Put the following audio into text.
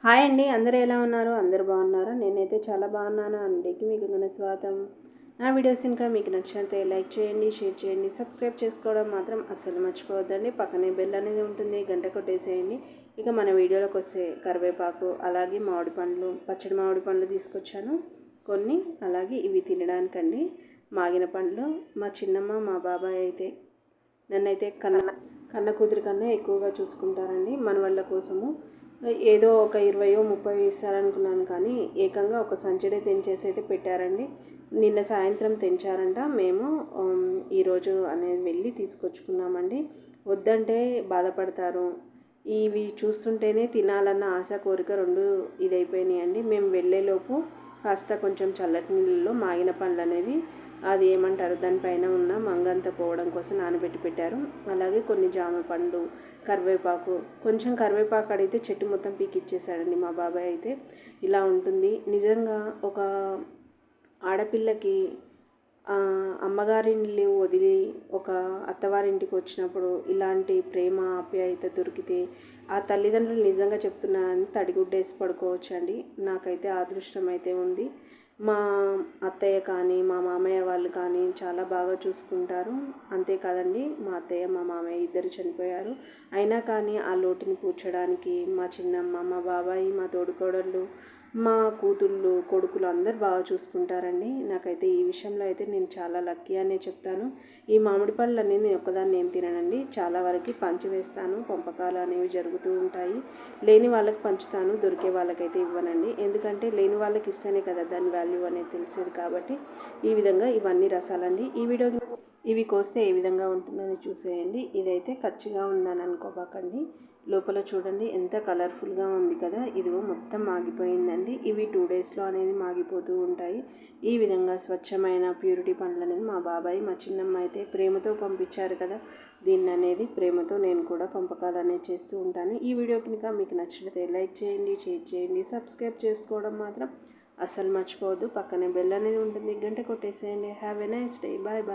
Hi అండి, అందరూ ఎలా ఉన్నారు? అందరూ బాగున్నారా? నేనైతే చాలా బాగున్నాను. అండికి మీకు స్వాగతం. నా వీడియోస్ ఇంకా మీకు నచ్చినట్లయితే లైక్ చేయండి, షేర్ చేయండి, సబ్స్క్రైబ్ చేసుకోవడం మాత్రం అస్సలు మర్చిపోవద్దండి. పక్కనే బెల్ అనేది ఉంటుంది, గంట కొట్టేసేయండి. ఇక మన వీడియోలోకి వస్తే కరివేపాకు, అలాగే మామిడి పండ్లు, పచ్చడి మామిడి పండ్లు తీసుకొచ్చాను కొన్ని. అలాగే ఇవి తినడానికండి మాగిన పండ్లు. మా చిన్నమ్మ మా బాబాయ్ అయితే నన్నైతే కన్న కూతురి కన్నా ఎక్కువగా చూసుకుంటారండి. మన వాళ్ళ కోసము ఏదో ఒక 20-30 ఇస్తారనుకున్నాను, కానీ ఏకంగా ఒక సంచడే తెంచేసి అయితే పెట్టారండి. నిన్న సాయంత్రం తెంచారంట. మేము ఈరోజు అనేది వెళ్ళి తీసుకొచ్చుకున్నామండి. వద్దంటే బాధపడతారు. ఇవి చూస్తుంటేనే తినాలన్న ఆశ కోరిక రెండు ఇదైపోయినాయండి. మేము వెళ్ళేలోపు కాస్త కొంచెం చల్లటి నీళ్ళలో మాగిన పండ్లు అనేవి, అది ఏమంటారు, దానిపైన ఉన్న మంగంతా పోవడం కోసం నానబెట్టి పెట్టారు. అలాగే కొన్ని జామ పండ్లు, కరివేపాకు, కొంచెం కరివేపాకు అడిగితే చెట్టు మొత్తం పీకిచ్చేసాడండి మా బాబాయ్ అయితే. ఇలా ఉంటుంది నిజంగా. ఒక ఆడపిల్లకి అమ్మగారిని వదిలి ఒక అత్తవారింటికి వచ్చినప్పుడు ఇలాంటి ప్రేమ ఆప్యాయత దొరికితే ఆ తల్లిదండ్రులు నిజంగా చెప్తున్నానని తడిగుడ్డేసి పడుకోవచ్చండి. నాకైతే అదృష్టం అయితే ఉంది. మా అత్తయ్య కానీ మా మామయ్య వాళ్ళు కానీ చాలా బాగా చూసుకుంటారు. అంతేకాదండి, మా అత్తయ్య మా మామయ్య ఇద్దరు చనిపోయారు. అయినా కానీ ఆ లోటుని పూడ్చడానికి మా చిన్నమ్మ, మా బాబాయి, మా తోడుకోడళ్ళు, మా కూతుళ్ళు, కొడుకులు అందరు బాగా చూసుకుంటారండి. నాకైతే ఈ విషయంలో అయితే నేను చాలా లక్కీ అనే చెప్తాను. ఈ మామిడి పళ్ళని నేను ఒక్కదాన్ని ఏం తిననండి, చాలా వరకు పంచి వేస్తాను. పంపకాలు అనేవి జరుగుతూ ఉంటాయి. లేని వాళ్ళకి పంచుతాను, దొరికే వాళ్ళకైతే ఇవ్వనండి. ఎందుకంటే లేని వాళ్ళకి ఇస్తేనే కదా దాని వాల్యూ అనేది తెలిసేది. కాబట్టి ఈ విధంగా ఇవన్నీ రసాలండి. ఇవి కోస్తే ఏ విధంగా ఉంటుందని చూసేయండి. ఇదైతే కచ్చిగా ఉందని అనుకోబాకండి. లోపల చూడండి ఎంత కలర్ఫుల్గా ఉంది కదా. ఇదిగో మొత్తం మాగిపోయిందండి. ఇవి 2 డేస్లో అనేది మాగిపోతూ ఉంటాయి. ఈ విధంగా స్వచ్ఛమైన ప్యూరిటీ పండ్లు అనేది మా బాబాయ్, మా చిన్నమ్మ అయితే ప్రేమతో పంపించారు కదా. దీన్ని అనేది ప్రేమతో నేను కూడా పంపకాలు అనేది చేస్తూ ఉంటాను. ఈ వీడియో కనుక మీకు నచ్చినట్లయితే లైక్ చేయండి, షేర్ చేయండి, సబ్స్క్రైబ్ చేసుకోవడం మాత్రం అస్సలు మర్చిపోవద్దు. పక్కనే బెల్ అనేది ఉంటుంది, గంట కొట్టేసేయండి. Have a nice day. Bye bye.